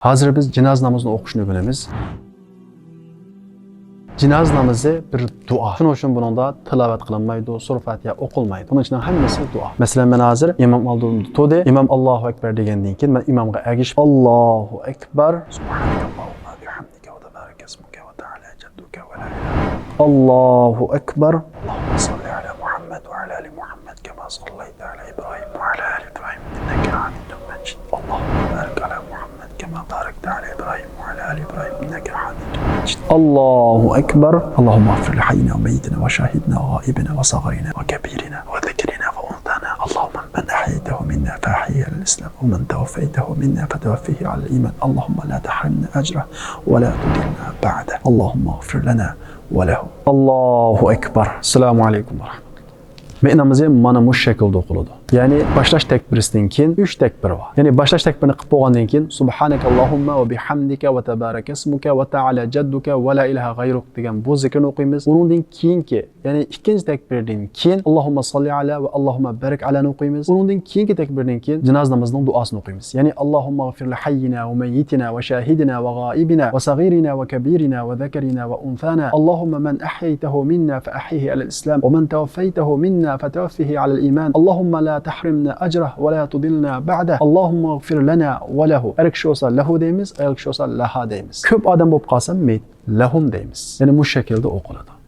Hazır biz cenaze namazını o'qishni bilamiz. Cenaze namazı bir dua. Shuning uchun buningda tilovat qilinmaydi, sura Fatiha o'qilmaydi. Buning ichining hammasi dua. Masalan, men hozir imom oldimda turdi, imom Allohu akbar degandan keyin men imomga ergashib Allohu akbar, subhanakallahumma bihamdika va tabaraka ismuka va ta'ala jadduka va la ilaha Allohu akbar. Allohumma salli ala Muhammad va ala ali Muhammad kama sallayta ala Ibrahim va ala ali Ibrahim innaka Hamidum Majid. Allohumma barik ala Muhammad kama barakta ala Ibrahim va ala ali Ibrahim innaka Hamidum Majid. Allahu akbar. Allahumma ighfir li hayyina wa mayyitina wa shahidina wa ghaibina wa saghirina wa kabirina wa dhikrina wa unthana. Allahumma man ahyaytahu minna fa ahyihi ala al-islam wa man tawaffaytahu minna fa tawaffihi ala al-iman. Allahumma la tahrimna ajrahu wa la tudilna ba'dahu. Allahumma ighfir lana wa lahu. Allahu akbar. Assalomu alaykum wa rahmatullah. Namazı mana bu şekilde okuldu. Yani başlaş tekbirisinden keyin 3 tekbir var. Yani başlaş tekbirini qilib bo'lgandan keyin subhanakallahumma va bihamdika va tabaraka ismuka va ta'ala jadduka va la ilaha g'ayruk degan bu zikrni o'qiymiz. Undan keyingi, ya'ni ikkinchi tekbirdan keyin Allohumma salli ala va Allohumma barik alani o'qiymiz. Undan keyingi tekbirdan keyin janoza namozining duosini o'qiymiz. Ya'ni Allohumma ighfir li hayyina va mayyitina va shahidina va g'aibina va saghirina va kabirina va dhakarina va unthana. Allohumma man ahyaytahu minna fa ahyihi ala al-islam wa man tawaffaytahu minna fa tawaffihi ala al-iman. Allahumma la tahrimna ajrah ve la tudilna ba'da. Allahumma ighfir lana ve lehu. Erkek şey olsa lehu deymiz, erkek şey olsa laha deymiz. Köp adam bo'lib qolsa lahum deymiz. Yani bu şekilde okunadi.